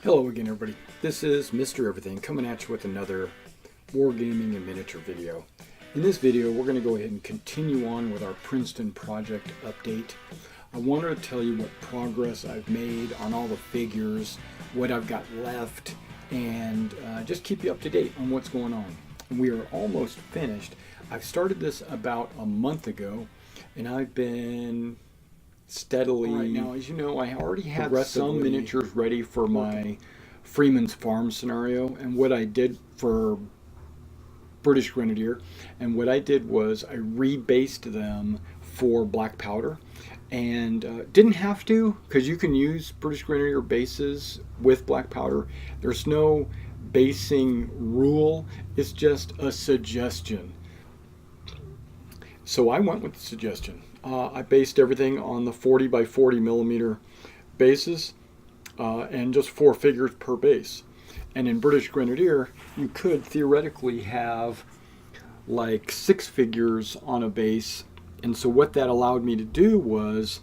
Hello again, everybody. This is Mr. Everything coming at you with another Wargaming and miniature video. In this video, we're going to go ahead and continue on with our Princeton project update. I wanted to tell you what progress I've made on all the figures, what I've got left, and just keep you up to date on what's going on. We are almost finished. I've started this about a month ago, and I've been steadily, right now, as you know, I already had some miniatures ready for my Freeman's Farm scenario, and what I did for British Grenadier, and what I did was I rebased them for black powder, and didn't have to, because you can use British Grenadier bases with black powder. There's no basing rule, it's just a suggestion. So I went with the suggestion. I based everything on the 40 by 40 millimeter bases, and just 4 figures per base. And in British Grenadier, you could theoretically have like 6 figures on a base. And so what that allowed me to do was,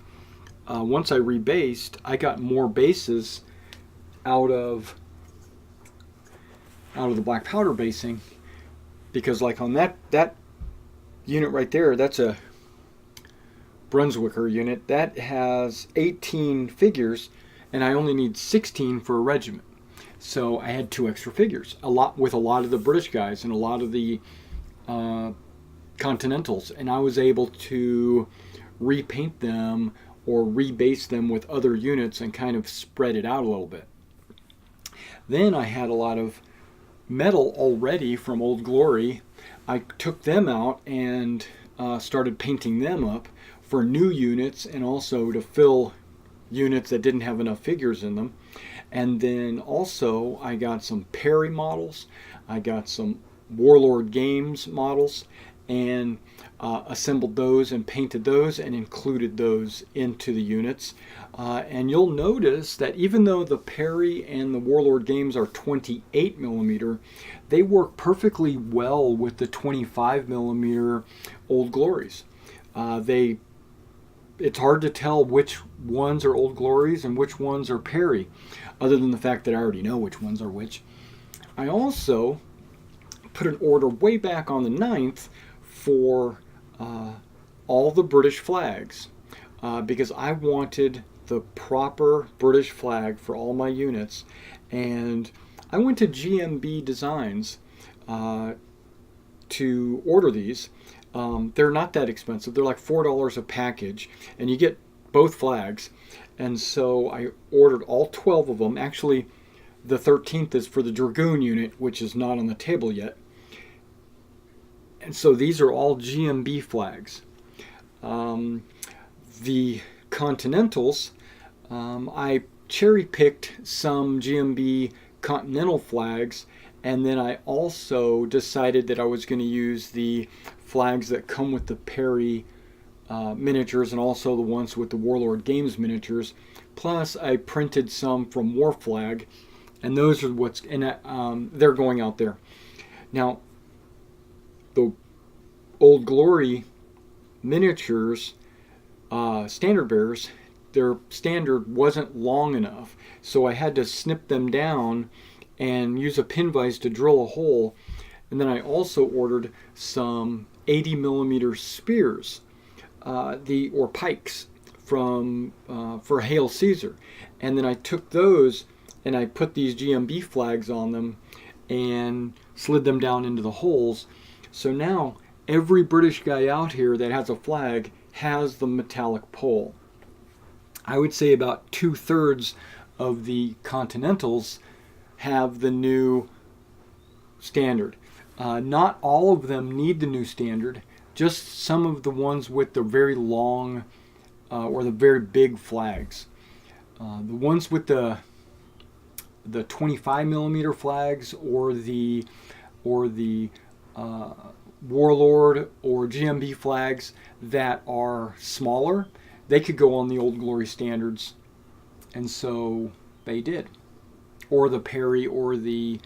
once I rebased, I got more bases out of the black powder basing, because like on that unit right there, that's a Brunswicker unit that has 18 figures, and I only need 16 for a regiment. So I had 2 extra figures, with a lot of the British guys and a lot of the Continentals, and I was able to repaint them or rebase them with other units and kind of spread it out a little bit. Then I had a lot of metal already from Old Glory. I took them out and started painting them up for new units, and also to fill units that didn't have enough figures in them. And then also I got some Perry models, I got some Warlord Games models, and assembled those and painted those and included those into the units. And you'll notice that even though the Perry and the Warlord Games are 28 millimeter, they work perfectly well with the 25 millimeter Old Glories. It's hard to tell which ones are Old Glories and which ones are Perry, other than the fact that I already know which ones are which. I also put an order way back on the 9th for all the British flags, because I wanted the proper British flag for all my units, and I went to GMB Designs to order these. They're not that expensive. They're like $4 a package, and you get both flags. And so I ordered all 12 of them. Actually, the 13th is for the Dragoon unit, which is not on the table yet. And so these are all GMB flags. The Continentals, I cherry-picked some GMB Continental flags, and then I also decided that I was going to use the flags that come with the Perry miniatures, and also the ones with the Warlord Games miniatures. Plus I printed some from War Flag, and those are what's in it. They're going out there. Now the Old Glory miniatures, standard bearers, their standard wasn't long enough, so I had to snip them down and use a pin vise to drill a hole. And then I also ordered some 80 millimeter spears, or pikes from for Hail Caesar, and then I took those and I put these GMB flags on them and slid them down into the holes. So now every British guy out here that has a flag has the metallic pole. I would say about 2/3 of the Continentals have the new standard. Not all of them need the new standard, just some of the ones with the very long or the very big flags. The ones with the 25 millimeter flags, or the Warlord or GMB flags that are smaller, they could go on the Old Glory standards, and so they did. Or the Perry or the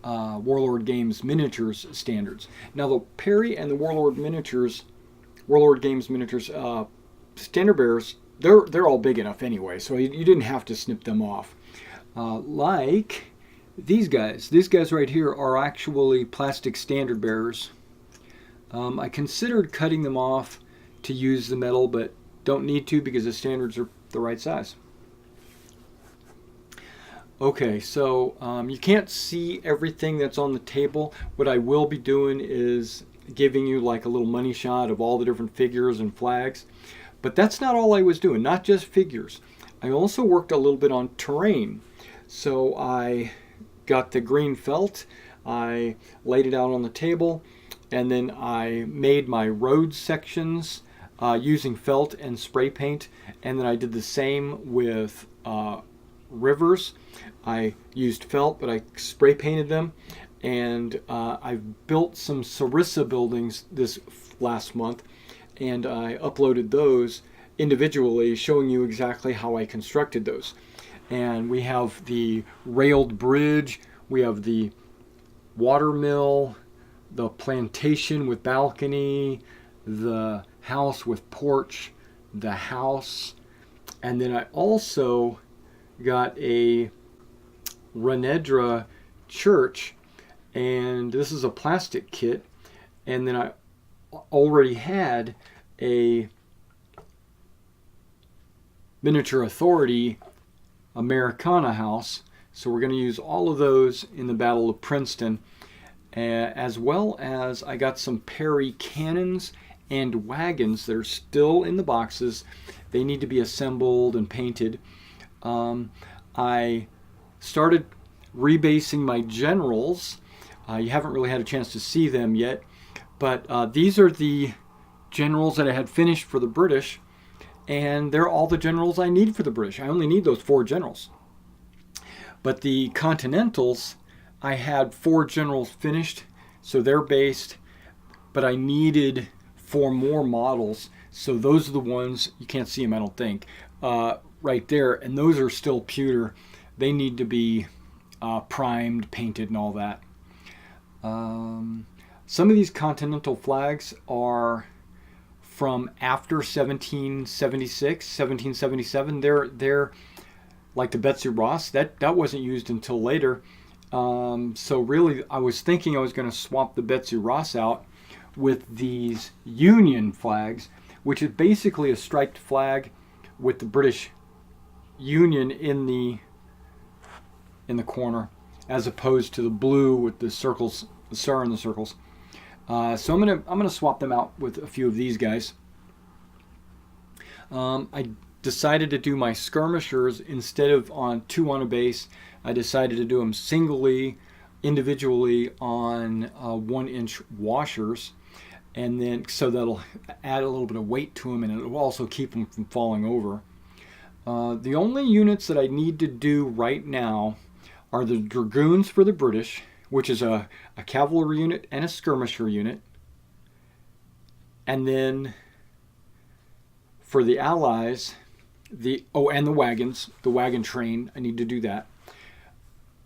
Warlord Games miniatures standards. Now the Perry and the Warlord Games miniatures standard bearers, they're all big enough anyway, so you didn't have to snip them off. like these guys. These guys right here are actually plastic standard bearers. I considered cutting them off to use the metal, but don't need to because the standards are the right size. Okay, so you can't see everything that's on the table. What I will be doing is giving you like a little money shot of all the different figures and flags. But that's not all I was doing, not just figures. I also worked a little bit on terrain. So I got the green felt, I laid it out on the table, and then I made my road sections using felt and spray paint, and then I did the same with rivers. I used felt, but I spray painted them, and I've built some Sarissa buildings this last month, and I uploaded those individually, showing you exactly how I constructed those. And we have the railed bridge, we have the water mill, the plantation with balcony, the house with porch, the house, and then I also got a Renedra church, and this is a plastic kit, and then I already had a miniature authority Americana house, so we're going to use all of those in the Battle of Princeton, as well as I got some Perry cannons and wagons that are still in the boxes. They need to be assembled and painted. I started rebasing my generals. You haven't really had a chance to see them yet, but these are the generals that I had finished for the British, and they're all the generals I need for the British. I only need those 4 generals. But the Continentals, I had 4 generals finished, so they're based, but I needed 4 more models, so those are the ones, you can't see them I don't think, right there, and those are still pewter. They need to be primed, painted, and all that. Some of these Continental flags are from after 1776, 1777. They're like the Betsy Ross. That wasn't used until later. So really, I was thinking I was going to swap the Betsy Ross out with these Union flags, which is basically a striped flag with the British Union in the corner, as opposed to the blue with the circles, the star in the circles. So I'm gonna swap them out with a few of these guys. I decided to do my skirmishers instead of on 2 on a base. I decided to do them singly, individually on 1-inch washers, and then so that'll add a little bit of weight to them, and it'll also keep them from falling over. The only units that I need to do right now are the Dragoons for the British, which is a cavalry unit and a skirmisher unit. And then for the Allies, and the wagons, the wagon train, I need to do that.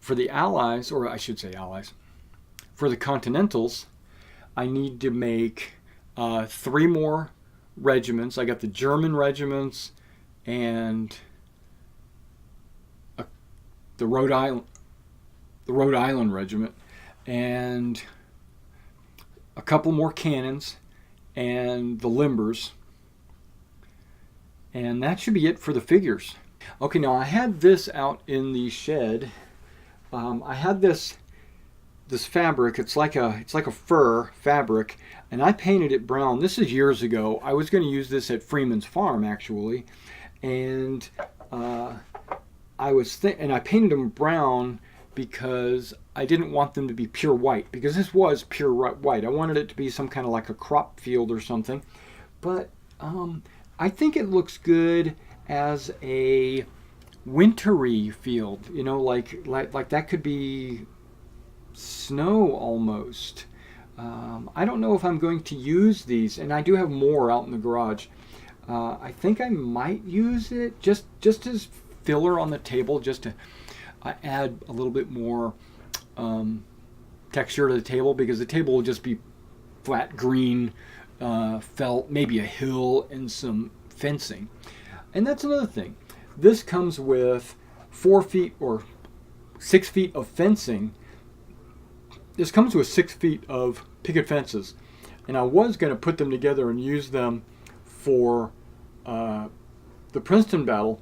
For the Allies, or I should say Allies, for the Continentals, I need to make 3 more regiments. I got the German regiments and the Rhode Island regiment, and a couple more cannons and the limbers, and that should be it for the figures. Okay, now I had this out in the shed. I had this fabric. It's like a fur fabric, and I painted it brown. This is years ago. I was going to use this at Freeman's Farm actually, and I painted them brown because I didn't want them to be pure white, because this was pure white. I wanted it to be some kind of like a crop field or something, but I think it looks good as a wintry field, you know, like that could be snow almost. I don't know if I'm going to use these, and I do have more out in the garage. I think I might use it just as filler on the table, just to add a little bit more texture to the table, because the table will just be flat green felt, maybe a hill and some fencing. And that's another thing. This comes with 4 feet or 6 feet of fencing. This comes with 6 feet of picket fences, and I was going to put them together and use them for the Princeton battle,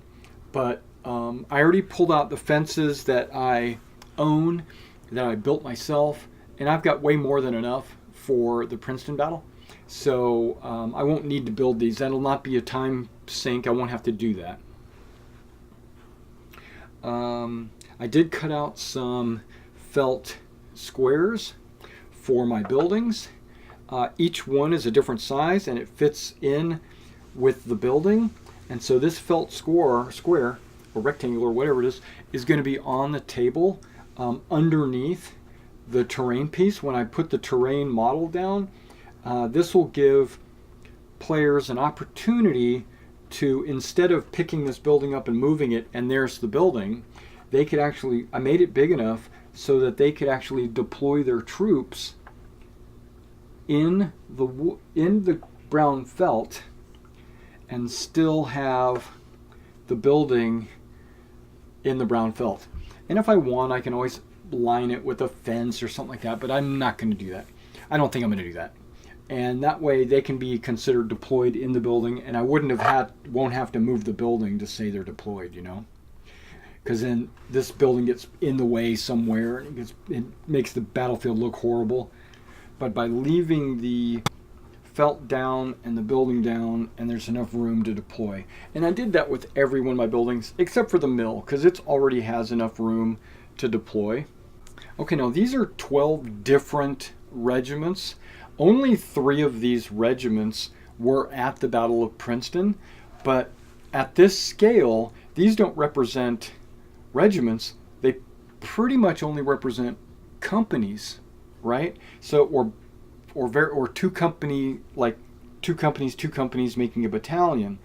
but I already pulled out the fences that I own, that I built myself, and I've got way more than enough for the Princeton battle. So I won't need to build these. That'll not be a time sink. I won't have to do that. I did cut out some felt squares for my buildings. Each one is a different size and it fits in with the building. And so this felt square or rectangle or whatever it is going to be on the table underneath the terrain piece. When I put the terrain model down, this will give players an opportunity to, instead of picking this building up and moving it and there's the building, they could actually, I made it big enough so that they could actually deploy their troops in the brown felt and still have the building in the brown felt. And if I want, I can always line it with a fence or something like that, but I'm not going to do that. I don't think I'm going to do that. And that way they can be considered deployed in the building, and I won't have to move the building to say they're deployed, you know? Because then this building gets in the way somewhere, and it makes the battlefield look horrible. But by leaving the felt down and the building down, and there's enough room to deploy. And I did that with every one of my buildings, except for the mill, because it already has enough room to deploy. Okay, now these are 12 different regiments. Only 3 of these regiments were at the Battle of Princeton, but at this scale, these don't represent regiments. They pretty much only represent companies, right? So, or two companies making a battalion.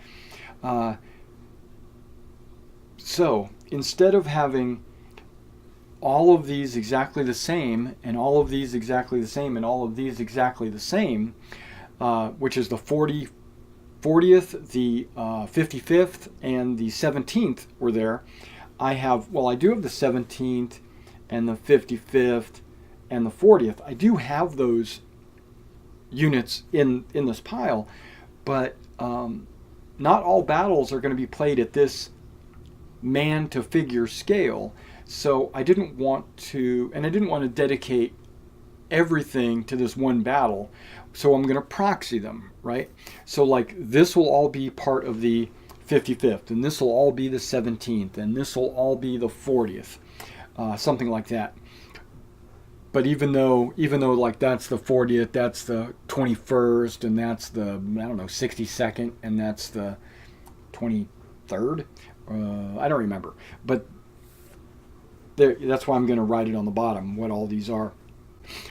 So instead of having all of these exactly the same, and all of these exactly the same, and all of these exactly the same, which is the 40th, the 55th, and the 17th were there. I do have the 17th and the 55th and the 40th. I do have those units in this pile, but not all battles are going to be played at this man to figure scale. So I didn't want to dedicate everything to this one battle. So I'm going to proxy them, right? So like this will all be part of the 55th, and this will all be the 17th, and this will all be the 40th, something like that. But even though like that's the 40th, that's the 21st, and that's the 62nd, and that's the 23rd, I don't remember. But that's why I'm going to write it on the bottom what all these are.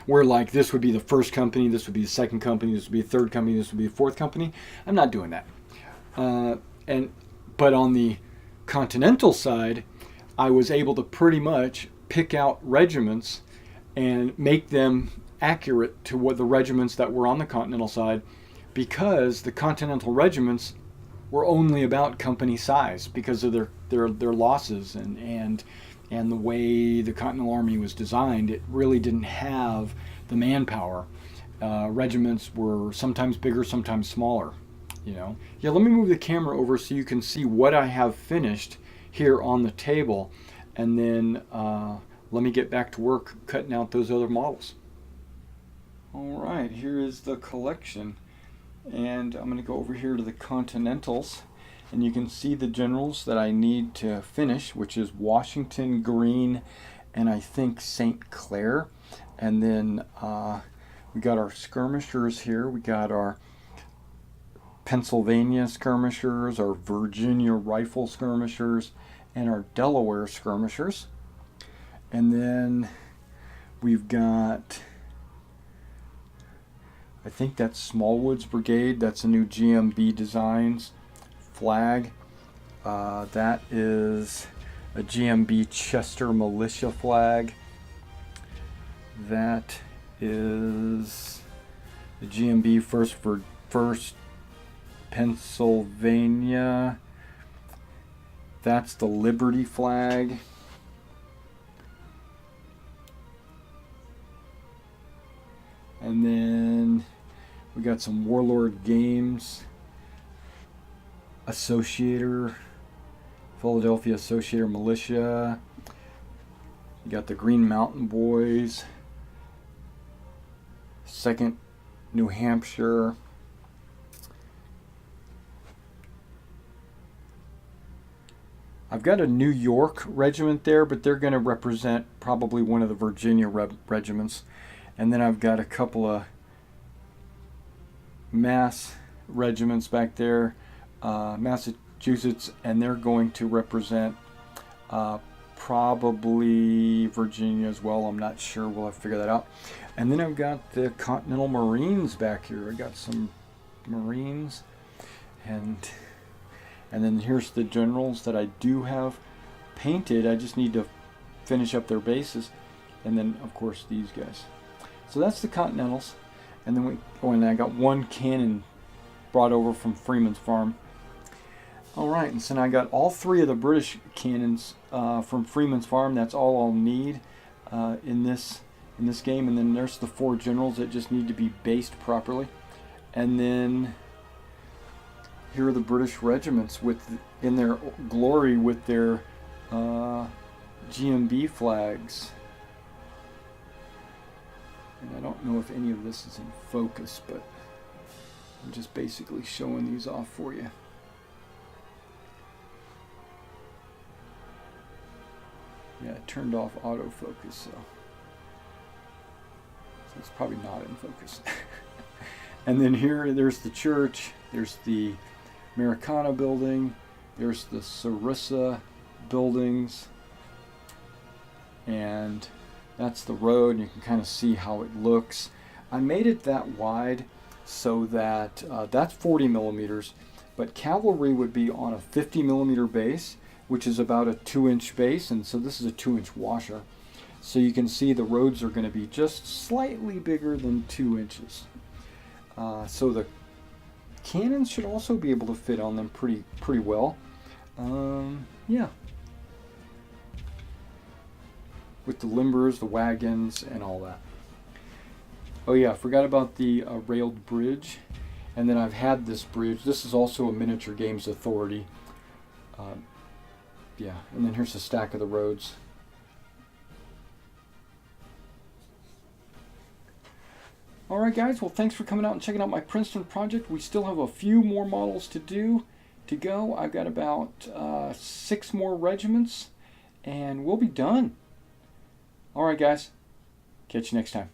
Where like this would be the first company, this would be the second company, this would be the third company, this would be the fourth company. I'm not doing that. But on the continental side, I was able to pretty much pick out regiments and make them accurate to what the regiments that were on the continental side, because the continental regiments were only about company size because of their losses and the way the Continental Army was designed. It really didn't have the manpower. Regiments were sometimes bigger, sometimes smaller. Yeah, let me move the camera over so you can see what I have finished here on the table, and then let me get back to work cutting out those other models. All right, here is the collection, and I'm going to go over here to the Continentals, and you can see the generals that I need to finish, which is Washington, Greene, and I think St. Clair. And then we got our skirmishers here. We got our Pennsylvania skirmishers, our Virginia rifle skirmishers, and our Delaware skirmishers. And then we've got, I think that's Smallwood's Brigade. That's a new GMB Designs flag. That is a GMB Chester Militia flag. That is the GMB First Pennsylvania. That's the Liberty flag. And then we got some Warlord Games, Associator, Philadelphia Associator Militia. You got the Green Mountain Boys, 2nd New Hampshire. I've got a New York regiment there, but they're going to represent probably one of the Virginia regiments. And then I've got a couple of Mass regiments back there, Massachusetts, and they're going to represent probably Virginia as well. I'm not sure. We'll have to figure that out. And then I've got the Continental Marines back here. I got some Marines, and then here's the generals that I do have painted. I just need to finish up their bases, and then of course these guys. So that's the Continentals. And then and I got one cannon brought over from Freeman's Farm. All right, and so now I got all 3 of the British cannons from Freeman's Farm. That's all I'll need in this game. And then there's the 4 generals that just need to be based properly. And then here are the British regiments in their glory with their GMB flags. And I don't know if any of this is in focus, but I'm just basically showing these off for you. Yeah, it turned off autofocus, so it's probably not in focus. And then there's the church, there's the Americana building, there's the Sarissa buildings, and that's the road, and you can kind of see how it looks. I made it that wide so that that's 40 millimeters, but cavalry would be on a 50 millimeter base, which is about a 2-inch base, and so this is a 2-inch washer. So you can see the roads are going to be just slightly bigger than 2 inches. So the cannons should also be able to fit on them pretty well. Yeah. With the limbers, the wagons, and all that. Oh yeah, I forgot about the railed bridge. And then I've had this bridge. This is also a Miniature Games Authority. Yeah, and then here's a stack of the roads. Alright guys, well thanks for coming out and checking out my Princeton project. We still have a few more models to go. I've got about 6 more regiments, and we'll be done. Alright guys, catch you next time.